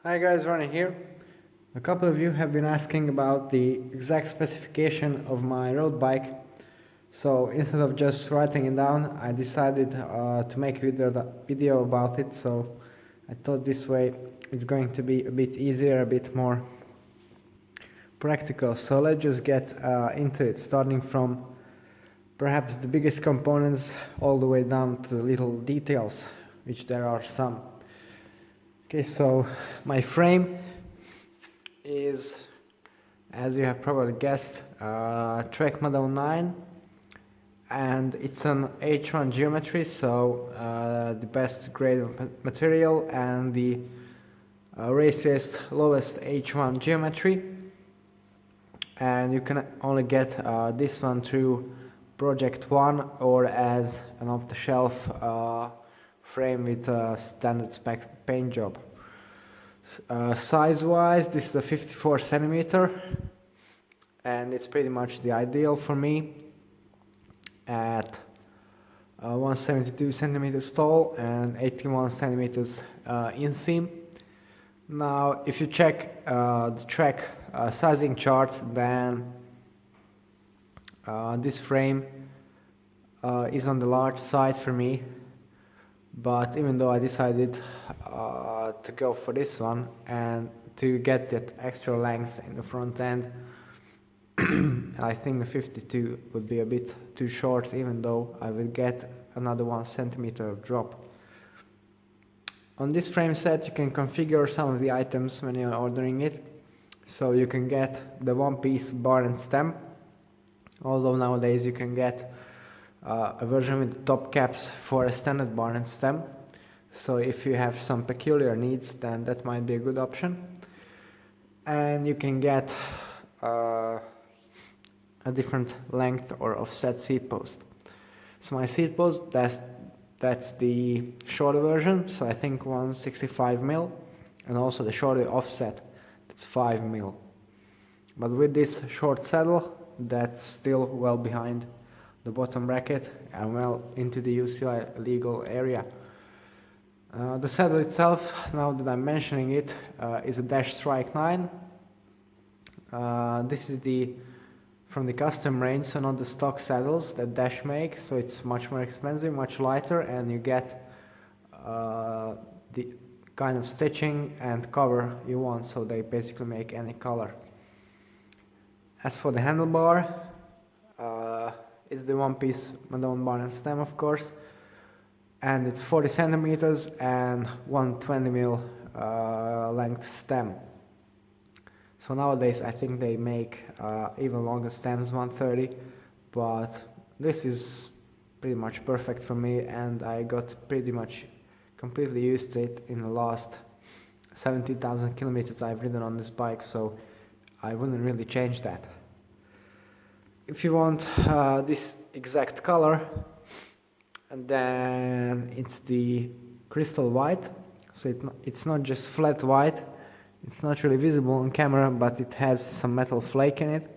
Hi guys, Ronnie here. A couple of you have been asking about the exact specification of my road bike. So instead of just writing it down, I decided to make a video about it. So I thought this way it's going to be a bit easier, a bit more practical. So let's just get into it, starting from perhaps the biggest components all the way down to the little details, which there are some. Okay, so my frame is, as you have probably guessed, Trek Madone 9, and it's an H1 geometry, so the best grade of material and the raciest, lowest H1 geometry. And you can only get this one through Project 1 or as an off-the-shelf frame with a standard spec paint job. Size-wise, this is a 54 centimeter, and it's pretty much the ideal for me at 172 centimeters tall and 81 centimeters inseam. Now, if you check the Trek sizing chart, then this frame is on the large side for me, but even though I decided to go for this one and to get that extra length in the front end, I think the 52 would be a bit too short, even though I will get another 1 centimeter drop. On this frame set you can configure some of the items when you're ordering it. So you can get the one-piece bar and stem, although nowadays you can get a version with top caps for a standard bar and stem. So if you have some peculiar needs, then that might be a good option. And you can get a different length or offset seat post. So my seat post, that's the shorter version, so I think 165 mil, and also the shorter offset, that's 5 mil. But with this short saddle, that's still well behind the bottom bracket and well into the UCI legal area. The saddle itself, now that I'm mentioning it, is a Dash Strike 9. This is from the custom range, so not the stock saddles that Dash make, so it's much more expensive, much lighter, and you get the kind of stitching and cover you want, so they basically make any color. As for the handlebar, it's the one-piece Madone bar and stem, of course, and it's 40 centimeters and 120 mil length stem. So nowadays I think they make even longer stems, 130, but this is pretty much perfect for me, and I got pretty much completely used to it in the last 70,000 kilometers I've ridden on this bike, so I wouldn't really change that. If you want this exact color, and then it's the crystal white, so it's not just flat white. It's not really visible on camera, but it has some metal flake in it.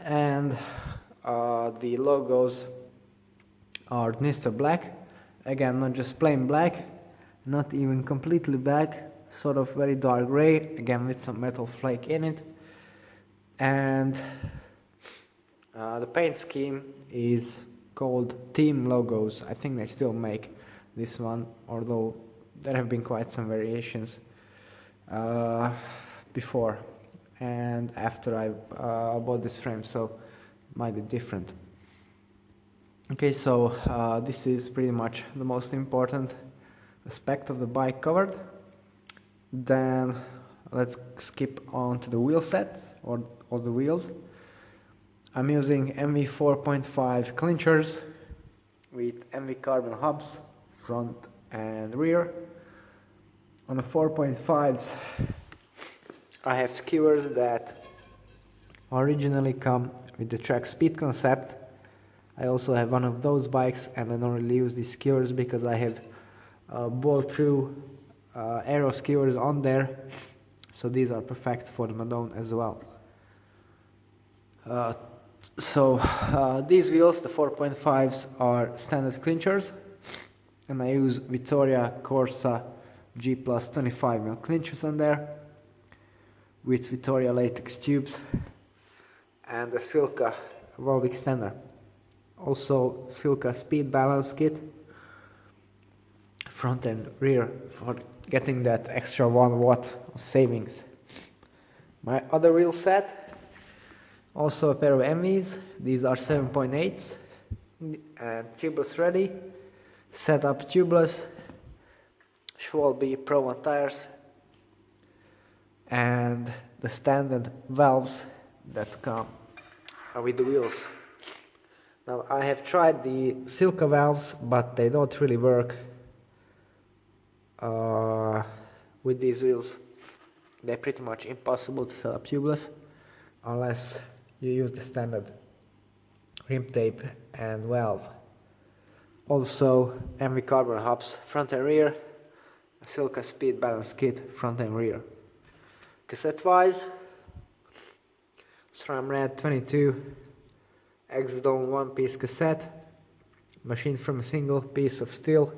And the logos are Dnister black. Again, not just plain black, not even completely black, sort of very dark gray, again with some metal flake in it. And the paint scheme is called Team Logos. I think they still make this one, although there have been quite some variations before and after I bought this frame, so it might be different. Okay, so this is pretty much the most important aspect of the bike covered. Then let's skip on to the wheel sets or the wheels. I'm using MV 4.5 clinchers with MV carbon hubs front and rear. On the 4.5s I have skewers that originally come with the Trek Speed concept. I also have one of those bikes, and I don't really use these skewers because I have bolt through aero skewers on there, so these are perfect for the Madone as well. These wheels, the 4.5s, are standard clinchers, and I use Vittoria Corsa G plus 25mm clinches on there with Vittoria latex tubes and a Silca valve extender. Also Silca speed balance kit, front and rear, for getting that extra 1 watt of savings. My other wheel set, also a pair of MVs. These are 7.8s and tubeless ready. Set up tubeless, Schwalbe Pro 1 tires, and the standard valves that come with the wheels. Now I have tried the Silca valves, but they don't really work with these wheels. They're pretty much impossible to set up tubeless unless you use the standard rim tape and valve. Also MV carbon hubs front and rear, a Silca speed balance kit front and rear. Cassette wise, SRAM Red 22 Exodone 1-piece cassette, machined from a single piece of steel,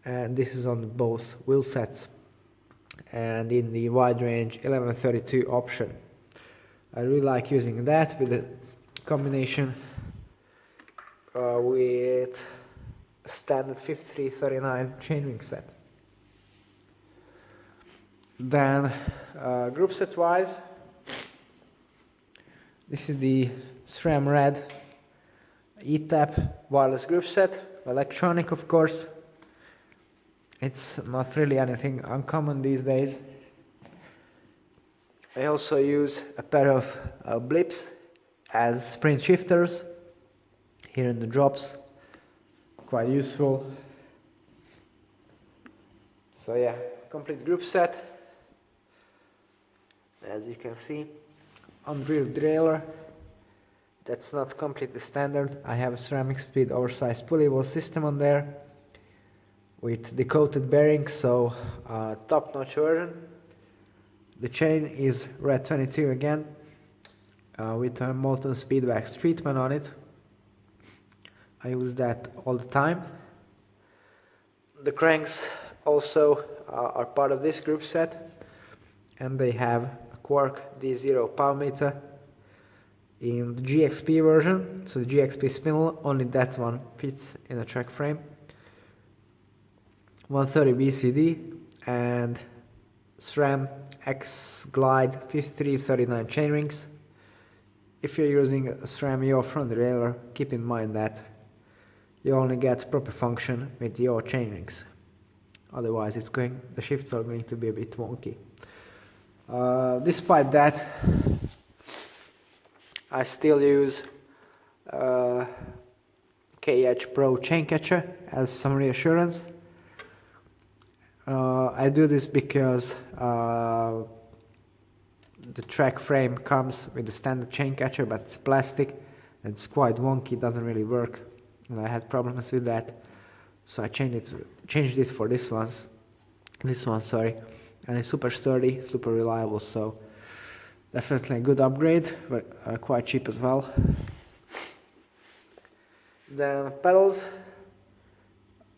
and this is on both wheel sets and in the wide range 1132 option. I really like using that with the combination with a standard 5339 chainring set. Then group set wise, this is the SRAM Red E-Tap wireless group set, electronic of course. It's not really anything uncommon these days. I also use a pair of blips as sprint shifters here in the drops, quite useful. So yeah, complete group set. As you can see, on the rear derailleur, that's not completely standard. I have a ceramic speed oversized pulley wheel system on there with decoated bearings, so top-notch version. The chain is Red 22 again, with a molten speed wax treatment on it. I use that all the time. The cranks also are part of this group set, and they have a Quark D0 power meter in the GXP version, so the GXP spindle, only that one fits in a Trek frame. 130 BCD and SRAM X Glide 5339 chainrings. If you're using a SRAM yaw front derailleur, keep in mind that you only get proper function with yaw chainrings. Otherwise, the shifts are going to be a bit wonky. Despite that, I still use KH Pro chain catcher as some reassurance. I do this because the Trek frame comes with a standard chain catcher, but it's plastic and it's quite wonky, doesn't really work, and I had problems with that, so I changed it for this one, and it's super sturdy, super reliable, so definitely a good upgrade, but quite cheap as well. Then pedals,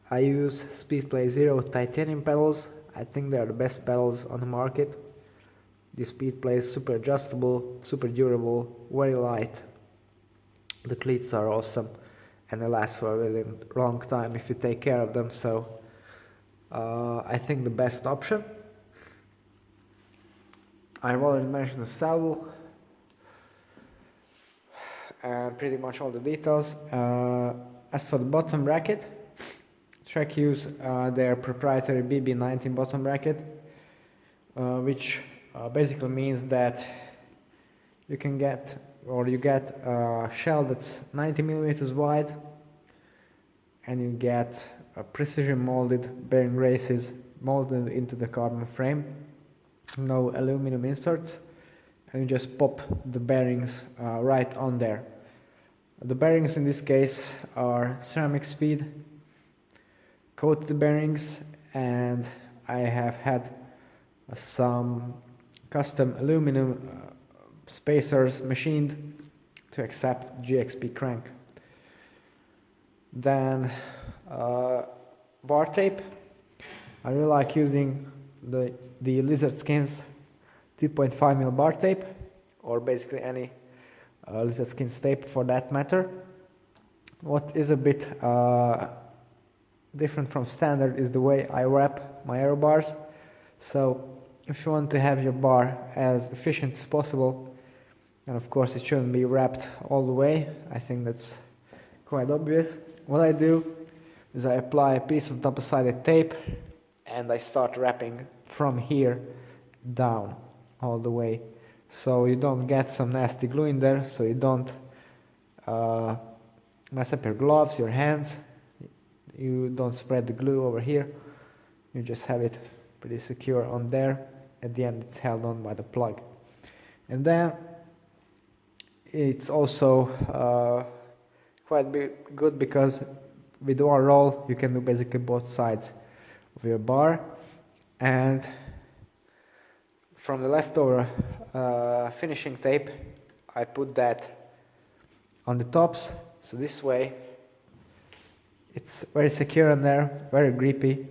I use Speedplay Zero titanium pedals. I think they are the best pedals on the market. The Speedplay is super adjustable, super durable, very light. The cleats are awesome and they last for a really long time if you take care of them, so I think the best option. I've already mentioned the saddle and pretty much all the details. As for the bottom bracket, Trek use their proprietary BB19 bottom bracket, which basically means that you get a shell that's 90 millimeters wide, and you get a precision molded bearing braces molded into the carbon frame, no aluminum inserts, and you just pop the bearings right on there. The bearings in this case are ceramic speed coated bearings, and I have had some custom aluminum spacers machined to accept GXP crank. Then bar tape. I really like using the Lizard Skins 2.5mm bar tape, or basically any Lizard Skins tape for that matter. What is a bit different from standard is the way I wrap my aero bars. So if you want to have your bar as efficient as possible, and of course it shouldn't be wrapped all the way, I think that's quite obvious. What I do is I apply a piece of double-sided tape and I start wrapping from here down all the way, so you don't get some nasty glue in there, so you don't mess up your gloves, your hands, you don't spread the glue over here, you just have it pretty secure on there. At the end it's held on by the plug. And then it's also quite good because with one roll you can do basically both sides of your bar. And from the leftover finishing tape I put that on the tops, so this way it's very secure in there, very grippy,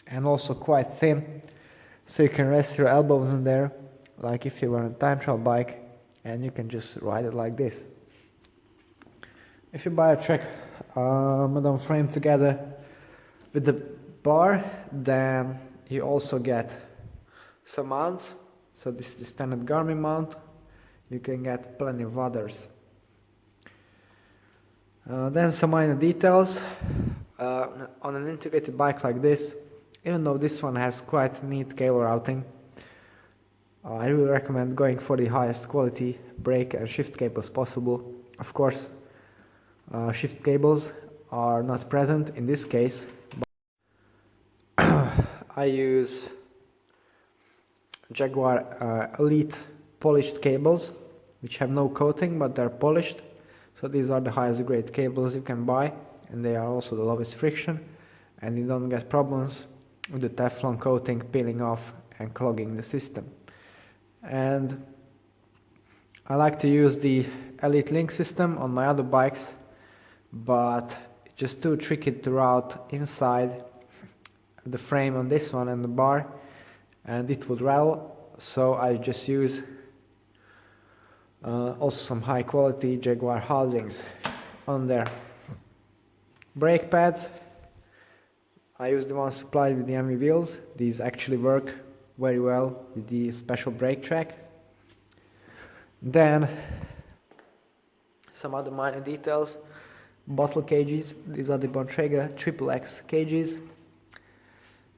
and also quite thin, so you can rest your elbows in there like if you were on a time trial bike, and you can just ride it like this. If you buy a Trek Madone frame together with the bar, then you also get some mounts. So this is the standard Garmin mount. You can get plenty of others. Then some minor details. On an integrated bike like this, even though this one has quite neat cable routing, I really recommend going for the highest quality brake and shift cables possible. Of course, shift cables are not present in this case, but I use Jaguar Elite polished cables, which have no coating but they're polished. So these are the highest grade cables you can buy, and they are also the lowest friction, and you don't get problems with the Teflon coating peeling off and clogging the system. And I like to use the Elite Link system on my other bikes, but it's just too tricky to route inside the frame on this one and the bar, and it would rattle, so I just use also some high quality Jaguar housings on there. Brake pads, I use the ones supplied with the MV wheels. These actually work very well with the special brake track. Then some other minor details. Bottle cages, these are the Bontrager XXX cages.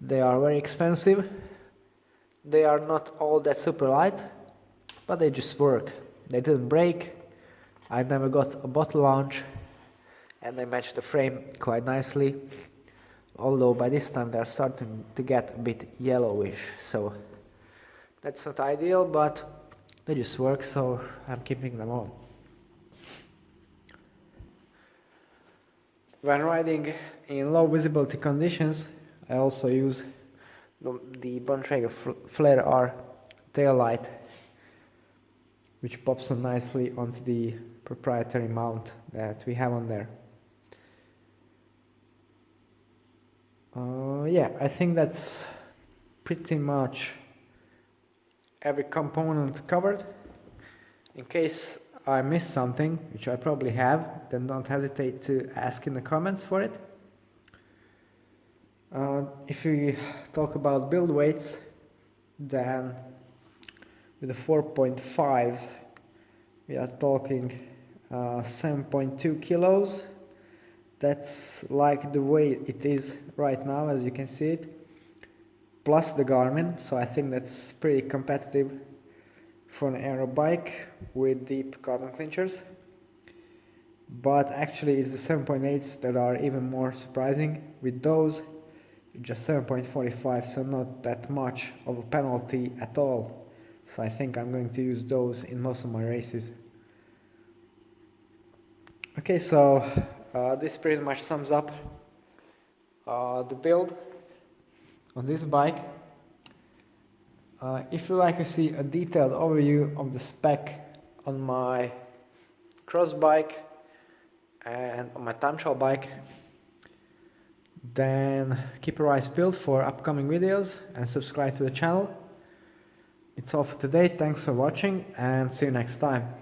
They are very expensive. They are not all that super light, but they just work. They didn't break, I never got a bottle launch, and they match the frame quite nicely, although by this time they're starting to get a bit yellowish, so that's not ideal, but they just work, so I'm keeping them on. When riding in low visibility conditions, I also use the Bontrager Flare R tail light, which pops on nicely onto the proprietary mount that we have on there. Yeah, I think that's pretty much every component covered. In case I missed something, which I probably have, then don't hesitate to ask in the comments for it. If we talk about build weights, then with the 4.5s we are talking 7.2 kilos. That's like the way it is right now, as you can see it, plus the Garmin, so I think that's pretty competitive for an aero bike with deep carbon clinchers. But actually it's the 7.8s that are even more surprising. With those, just 7.45, so not that much of a penalty at all. So I think I'm going to use those in most of my races. Okay, so this pretty much sums up the build on this bike. If you like to see a detailed overview of the spec on my cross bike and on my time trial bike, Then keep your eyes peeled for upcoming videos and subscribe to the channel. It's all for today, thanks for watching and see you next time.